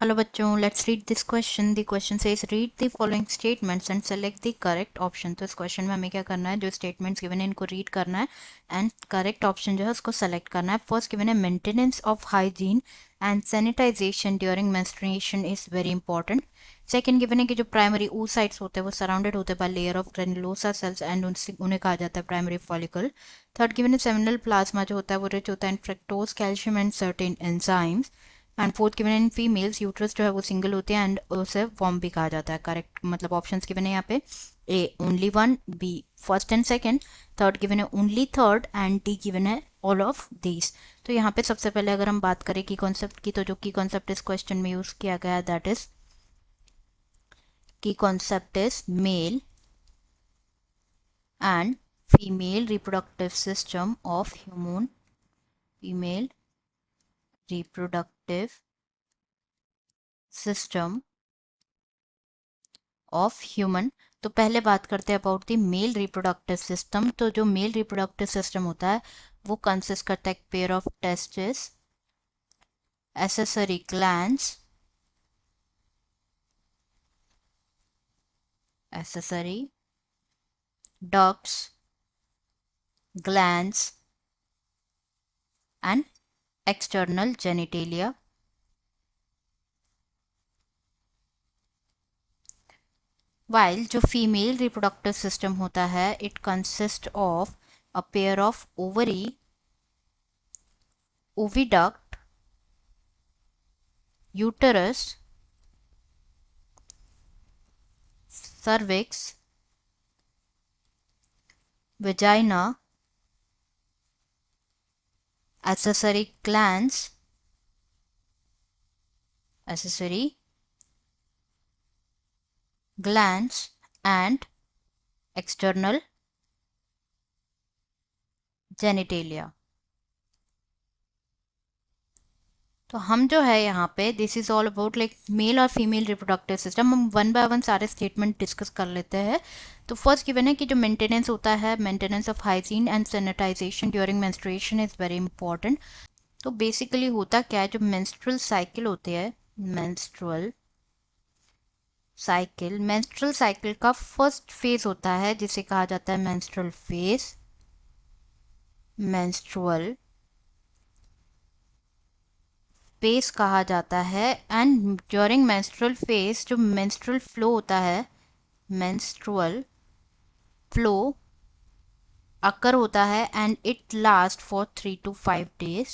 Hello बच्चों, let's read this question. The question says read the following statements and select the correct option. तो इस question में हमें क्या करना है, जो स्टेटमेंट्स गिवन है इनको रीड करना है एंड करेक्ट ऑप्शन जो है उसको सेलेक्ट करना है. फर्स्ट गिवन है maintenance of hygiene and sanitisation during menstruation is very important. Second given है कि जो प्राइमरी oocytes होते हैं वो सराउंडेड होते हैं by layer of granulosa cells and उन्हें कहा जाता है प्राइमरी फॉलिकल. थर्ड गिवन है सेमिनल प्लाज्मा जो होता है वो रिच होता है in fructose, calcium and certain enzymes. And fourth given in females uterus जो है वो सिंगल होती है एंड उसे वॉर्म भी कहा जाता है. करेक्ट मतलब ऑप्शंस गिवन है यहाँ पे A only one, B first and second, third given है only third and D given है ऑल ऑफ दीज. तो यहाँ पे सबसे पहले अगर हम बात करें की कॉन्सेप्ट की, तो जो की कॉन्सेप्ट इस क्वेश्चन में यूज किया गया है दैट इज की concept is male and female reproductive system of human, female reproductive system of human. तो पहले बात करते हैं about the male reproductive system. तो जो मेल रिप्रोडक्टिव सिस्टम होता है वो कंसिस्ट करता है एक pair of testis, accessory glands, accessory ducts, glands and external genitalia. While जो फीमेल रिप्रोडक्टिव सिस्टम होता है it consist of a pair of ovary, oviduct, uterus, cervix, vagina, accessory glands, accessory glands and external genitalia. तो हम जो है यहाँ पे this is all about like male और फीमेल रिप्रोडक्टिव सिस्टम. हम वन बाय वन सारे स्टेटमेंट डिस्कस कर लेते हैं. तो फर्स्ट गिवन है कि जो मेंटेनेंस होता है, maintenance of hygiene and sanitisation during menstruation is very important. तो बेसिकली होता क्या है, जो मेंस्ट्रुअल साइकिल होती है, मेंस्ट्रुअल साइकिल का फर्स्ट फेज होता है जिसे कहा जाता है मेंस्ट्रुअल फेज, मेंस्ट्रुअल फेज कहा जाता है. एंड ड्यूरिंग मेंस्ट्रुअल फेज जो मेंस्ट्रुअल फ्लो होता है, मेंस्ट्रुअल फ्लो अकर होता है and it last for 3 to 5 days,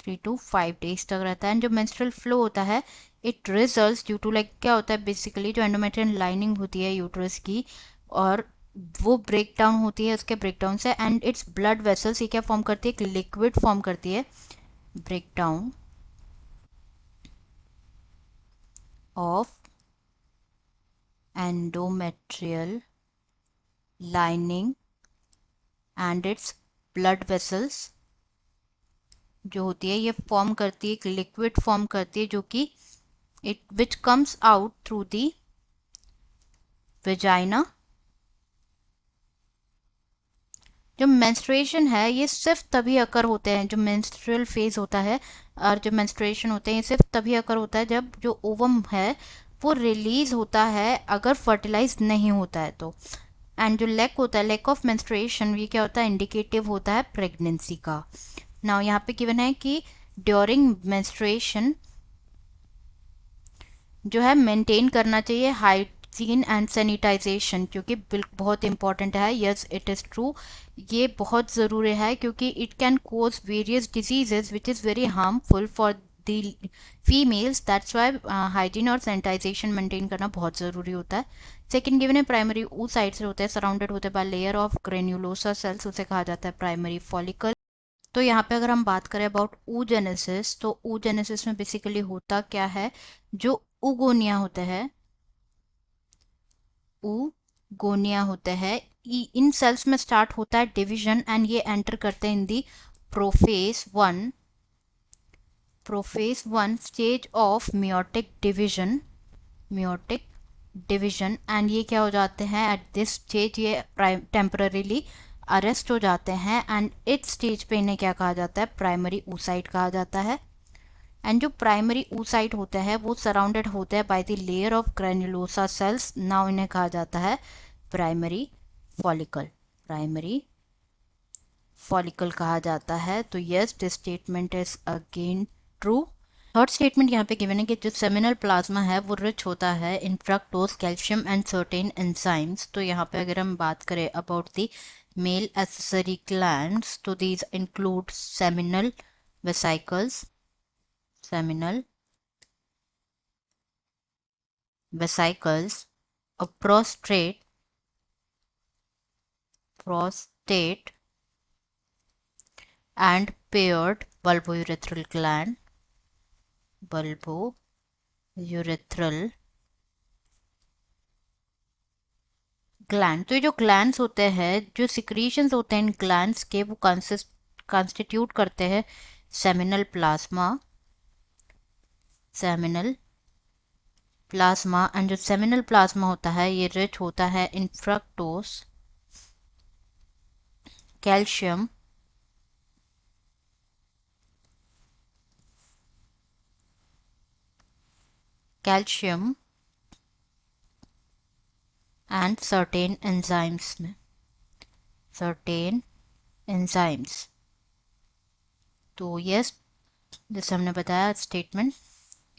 3 to 5 days तक रहता है. एंड जो मेंस्ट्रुअल फ्लो होता है it results due to like क्या होता है, बेसिकली जो एंडोमेट्रियन लाइनिंग होती है यूट्रस की और वो ब्रेक डाउन होती है, उसके ब्रेक डाउन से एंड इट्स ब्लड वेसल्स ये क्या फॉर्म करती है, एक लिक्विड फॉर्म करती है, break down of endometrial lining and its blood vessels जो होती है ये फॉर्म करती है, एक लिक्विड फॉर्म करती है जो कि it which comes out through the vagina. जो मेंस्ट्रुएशन है ये सिर्फ तभी अकर होते हैं, जो मेंस्ट्रुअल फेज होता है और जो मेंस्ट्रुएशन होते हैं ये सिर्फ तभी अकर होता है जब जो ओवम है वो रिलीज होता है, अगर फर्टिलाइज नहीं होता है तो. एंड जो लैक होता है, लैक ऑफ मेंस्ट्रुएशन, ये क्या होता है, इंडिकेटिव होता है प्रेगनेंसी का. नाउ यहाँ पे गिवन है कि ड्यूरिंग मेंस्ट्रुएशन जो है मेंटेन करना चाहिए हाइजीन एंड सैनिटाइजेशन, क्योंकि बहुत इंपॉर्टेंट है. यस इट इज़ ट्रू, ये बहुत ज़रूरी है क्योंकि it can cause various diseases which is very harmful for the females. That's why hygiene और सैनिटाइजेशन मेंटेन करना बहुत ज़रूरी होता है. सेकेंड गिवन है प्राइमरी oocytes होते हैं सराउंडेड होते हैं by layer of granulosa cells, उसे कहा जाता है प्राइमरी फॉलिकल. तो यहाँ पे अगर हम बात करें अबाउट oogenesis, तो oogenesis में बेसिकली होता क्या है, जो उगोनिया होते हैं, उगोनिया होते हैं, इन सेल्स में स्टार्ट होता है डिवीजन एंड ये एंटर करते हैं in the prophase one stage of meiotic division and ये क्या हो जाते हैं एट दिस स्टेज, ये टेम्पररीली अरेस्ट हो जाते हैं एंड इस स्टेज पे इन्हें क्या कहा जाता है, प्राइमरी oocyte कहा जाता है. एंड जो प्राइमरी oocyte होता है वो सराउंडेड होता है by the layer of granulosa cells, now इन्हें कहा जाता है प्राइमरी फॉलिकल, प्राइमरी फॉलिकल कहा जाता है। तो yes, this statement is again true. Third statement यहाँ पे गिवन है कि जो सेमिनल प्लाज्मा है वो रिच होता है in fructose, calcium and certain enzymes. तो यहाँ पे अगर हम बात करें about the male accessory glands, तो these include seminal vesicles, seminal vesicles, a prostate and paired bulbourethral gland, bulbourethral gland. तो ये जो ग्लैंड्स होते हैं, जो सिक्रीशंस होते हैं इन ग्लैंड्स के, वो कॉन्स्टिट्यूट करते हैं seminal plasma, seminal plasma. And जो सेमिनल प्लाज्मा होता है ये रिच होता है in fructose, calcium calcium and certain enzymes में, सर्टेन एंजाइम्स। तो यस, जैसे हमने बताया स्टेटमेंट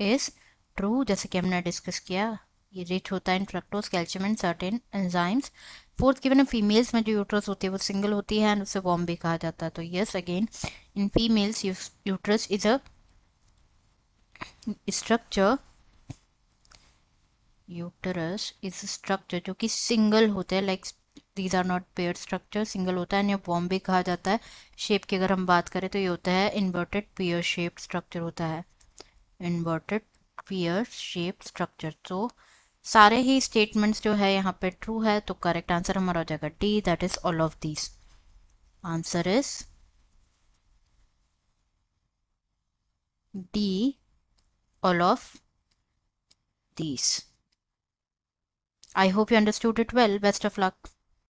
इज ट्रू, जैसे कि हमने डिस्कस किया, ये रिच होता है in fructose, calcium and certain enzymes. Fourth given है फीमेल्स में जो यूट्रस होती है वो सिंगल होती है एंड उसे वॉर्म भी कहा जाता है। तो yes, again in females uterus is a structure, uterus is structure जो कि सिंगल होते हैं, like these are not pair structure, single होता है। या वॉर्म भी कहा जाता है। शेप की अगर हम बात करें तो ये होता है इन्वर्टेड पेयर शेप स्ट्रक्चर होता है, इन्वर्टेड पेयर शेप स्ट्रक्चर। तो सारे ही स्टेटमेंट्स जो है यहाँ पे ट्रू है, तो करेक्ट आंसर हमारा हो जाएगा D, that is all of these. Answer is D, all of these. I hope you understood it well. Best of luck.